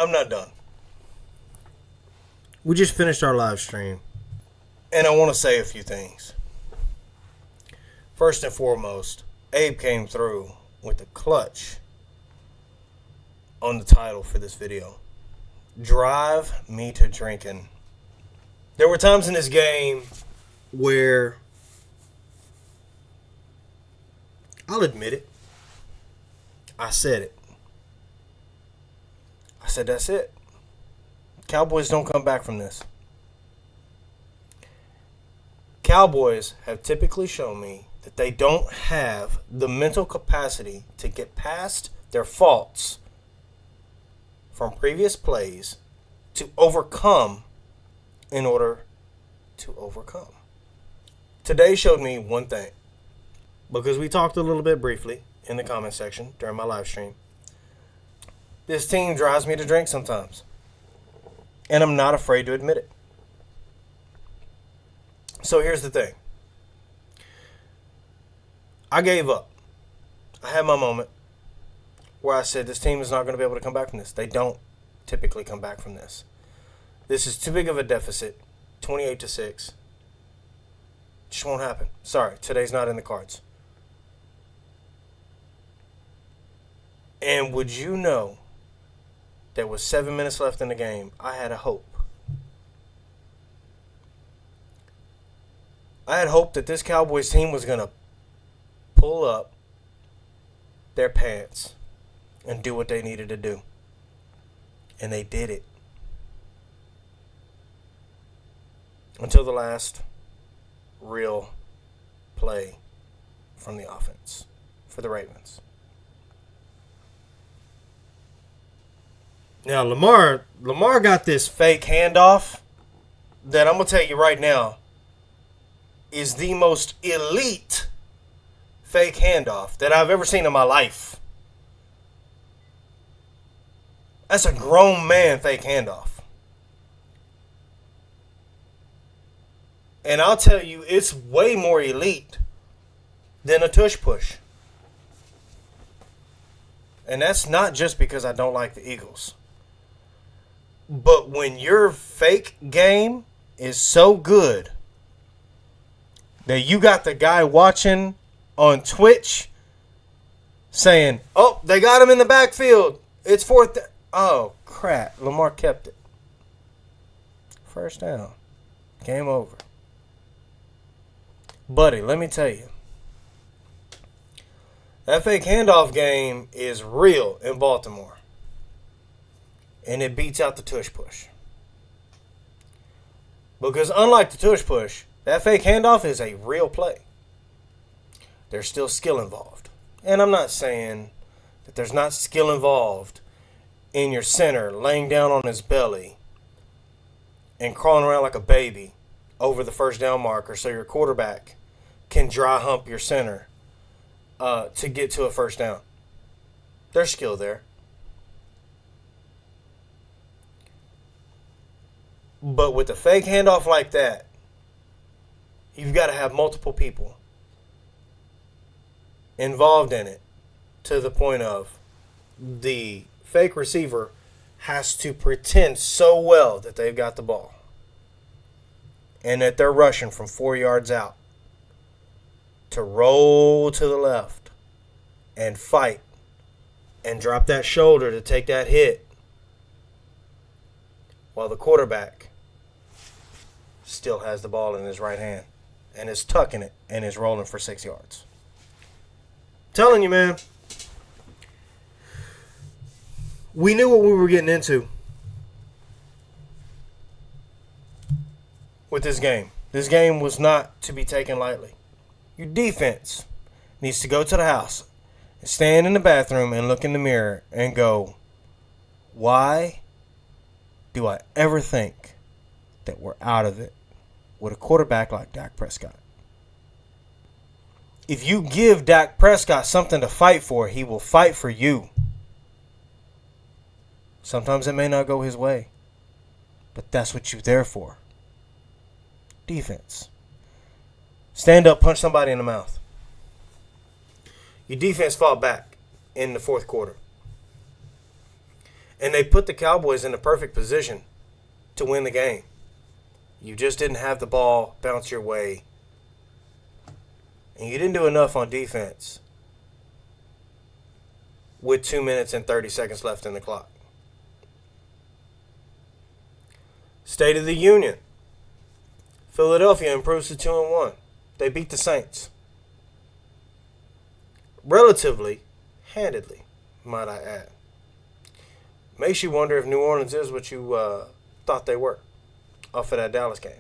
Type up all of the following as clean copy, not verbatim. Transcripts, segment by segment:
I'm not done. We just finished our live stream, and I want to say a few things. First and foremost, Abe came through with the clutch on the title for this video. Drive me to drinking. There were times in this game where, I'll admit it, I said it. I said, that's it. Cowboys don't come back from this. Cowboys have typically shown me that they don't have the mental capacity to get past their faults from previous plays to overcome in order to overcome. Today showed me one thing, because we talked a little bit briefly in the comment section during my live stream. This team drives me to drink sometimes, and I'm not afraid to admit it. So here's the thing. I gave up. I had my moment where I said this team is not going to be able to come back from this. They don't typically come back from this. This is too big of a deficit. 28-6. Just won't happen. Sorry, today's not in the cards. And would you know that with 7 minutes left in the game, I had a hope. I had hope that this Cowboys team was going to pull up their pants and do what they needed to do. And they did it. Until the last real play from the offense for the Ravens. Now, Lamar got this fake handoff that I'm going to tell you right now is the most elite fake handoff that I've ever seen in my life. That's a grown man fake handoff. And I'll tell you, it's way more elite than a tush push. And that's not just because I don't like the Eagles. But when your fake game is so good that you got the guy watching on Twitch saying, oh, they got him in the backfield. It's fourth. Oh, crap. Lamar kept it. First down. Game over. Buddy, let me tell you. That fake handoff game is real in Baltimore. And it beats out the tush push. Because unlike the tush push, that fake handoff is a real play. There's still skill involved. And I'm not saying that there's not skill involved in your center laying down on his belly and crawling around like a baby over the first down marker so your quarterback can dry hump your center to get to a first down. There's skill there. But with a fake handoff like that, you've got to have multiple people involved in it to the point of the fake receiver has to pretend so well that they've got the ball and that they're rushing from 4 yards out to roll to the left and fight and drop that shoulder to take that hit while the quarterback still has the ball in his right hand and is tucking it and is rolling for 6 yards. Telling you, man. We knew what we were getting into with this game. This game was not to be taken lightly. Your defense needs to go to the house and stand in the bathroom and look in the mirror and go, why do I ever think that we're out of it with a quarterback like Dak Prescott? If you give Dak Prescott something to fight for, he will fight for you. Sometimes it may not go his way, but that's what you're there for. Defense. Stand up, punch somebody in the mouth. Your defense fought back in the fourth quarter. And they put the Cowboys in the perfect position to win the game. You just didn't have the ball bounce your way. And you didn't do enough on defense with 2 minutes and 30 seconds left in the clock. State of the Union. Philadelphia improves to 2-1. They beat the Saints. Relatively, handedly, might I add. Makes you wonder if New Orleans is what you thought they were off of that Dallas game.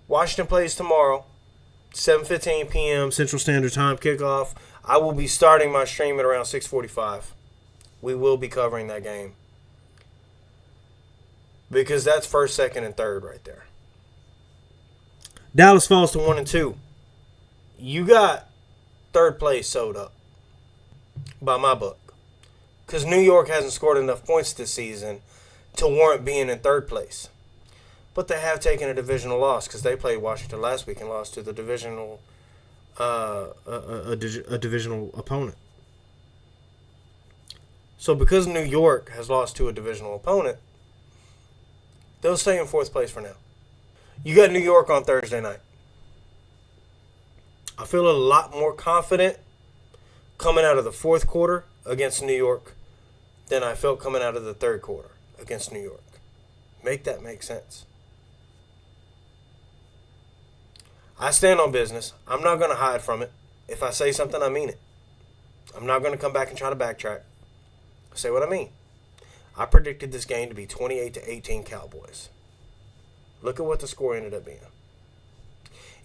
Washington plays tomorrow, 7:15 p.m. Central Standard Time kickoff. I will be starting my stream at around 6:45. We will be covering that game. Because that's first, second, and third right there. Dallas falls to 1-2. You got third place sewed up by my book. Because New York hasn't scored enough points this season to warrant being in third place. But they have taken a divisional loss because they played Washington last week and lost to the divisional a divisional opponent. So because New York has lost to a divisional opponent, they'll stay in fourth place for now. You got New York on Thursday night. I feel a lot more confident coming out of the fourth quarter against New York than I felt coming out of the third quarter against New York. Make that make sense. I stand on business. I'm not going to hide from it. If I say something, I mean it. I'm not going to come back and try to backtrack. I say what I mean. I predicted this game to be 28-18 Cowboys. Look at what the score ended up being.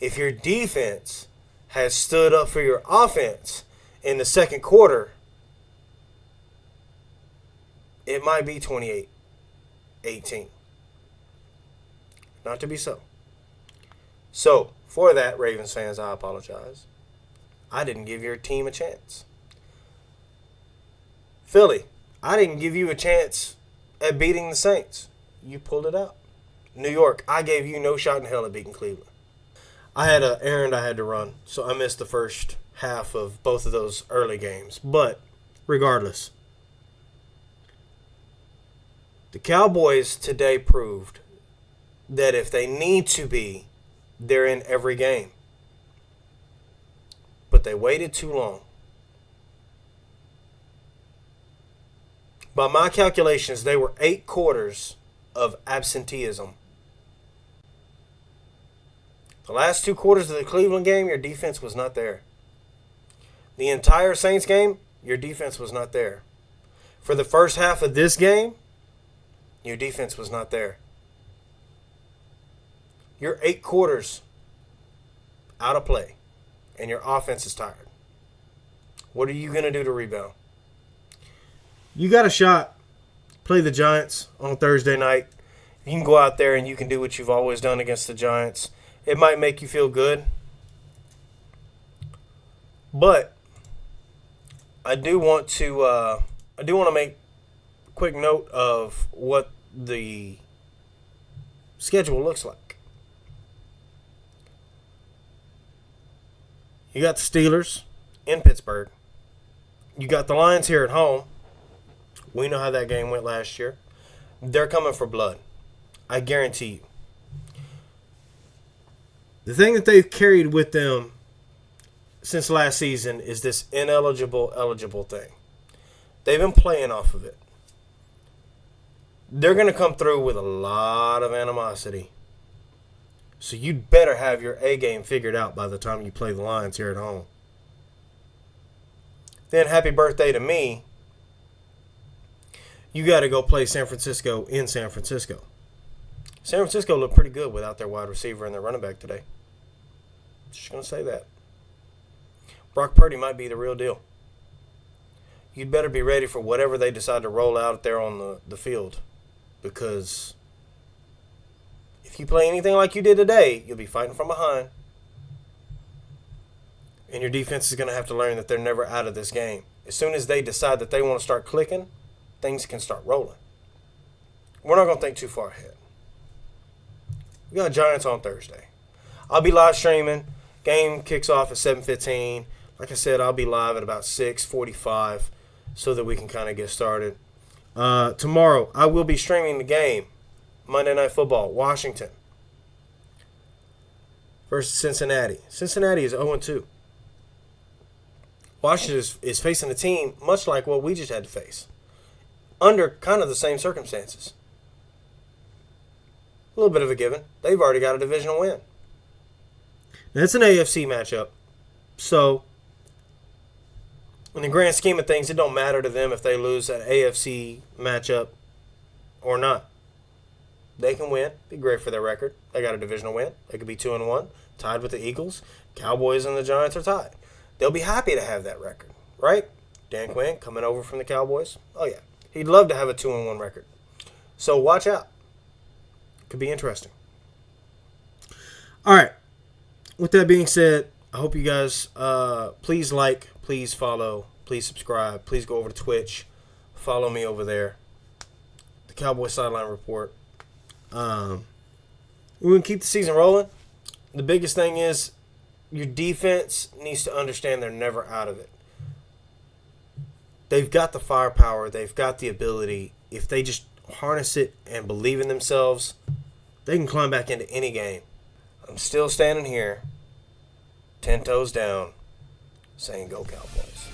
If your defense has stood up for your offense in the second quarter, it might be 28-18. Not to be so. So, for that, Ravens fans, I apologize. I didn't give your team a chance. Philly, I didn't give you a chance at beating the Saints. You pulled it out. New York, I gave you no shot in hell at beating Cleveland. I had an errand I had to run, so I missed the first half of both of those early games. But regardless, the Cowboys today proved that if they need to be, they're in every game. But they waited too long. By my calculations, they were 8 quarters of absenteeism. The last 2 quarters of the Cleveland game, your defense was not there. The entire Saints game, your defense was not there. For the first half of this game, your defense was not there. You're 8 quarters out of play, and your offense is tired. What are you going to do to rebound? You got a shot. Play the Giants on Thursday night. You can go out there and you can do what you've always done against the Giants. It might make you feel good. But I do want to make a quick note of what the schedule looks like. You got the Steelers in Pittsburgh. You got the Lions here at home. We know how that game went last year. They're coming for blood. I guarantee you. The thing that they've carried with them since last season is this eligible thing. They've been playing off of it. They're going to come through with a lot of animosity. So you'd better have your A game figured out by the time you play the Lions here at home. Then happy birthday to me. You got to go play San Francisco in San Francisco. San Francisco looked pretty good without their wide receiver and their running back today. Just going to say that. Brock Purdy might be the real deal. You'd better be ready for whatever they decide to roll out there on the field. Because if you play anything like you did today, you'll be fighting from behind. And your defense is going to have to learn that they're never out of this game. As soon as they decide that they want to start clicking, things can start rolling. We're not going to think too far ahead. We got Giants on Thursday. I'll be live streaming. Game kicks off at 7:15. Like I said, I'll be live at about 6:45. so that we can kind of get started. Tomorrow, I will be streaming the game. Monday Night Football, Washington versus Cincinnati. Cincinnati is 0-2. Washington is facing a team much like what we just had to face, under kind of the same circumstances. A little bit of a given. They've already got a divisional win. Now, it's an AFC matchup, so in the grand scheme of things, it don't matter to them if they lose that AFC matchup or not. They can win. Be great for their record. They got a divisional win. They could be 2-1, tied with the Eagles. Cowboys and the Giants are tied. They'll be happy to have that record, right? Dan Quinn coming over from the Cowboys. Oh, yeah. He'd love to have a 2-1 record. So watch out. Could be interesting. All right. With that being said, I hope you guys please like, please follow, please subscribe. Please go over to Twitch. Follow me over there. The Cowboy Sideline Report. We're going to keep the season rolling. The biggest thing is your defense needs to understand they're never out of it. They've got the firepower. They've got the ability. If they just harness it and believe in themselves, they can climb back into any game. I'm still standing here, 10 toes down, saying go Cowboys.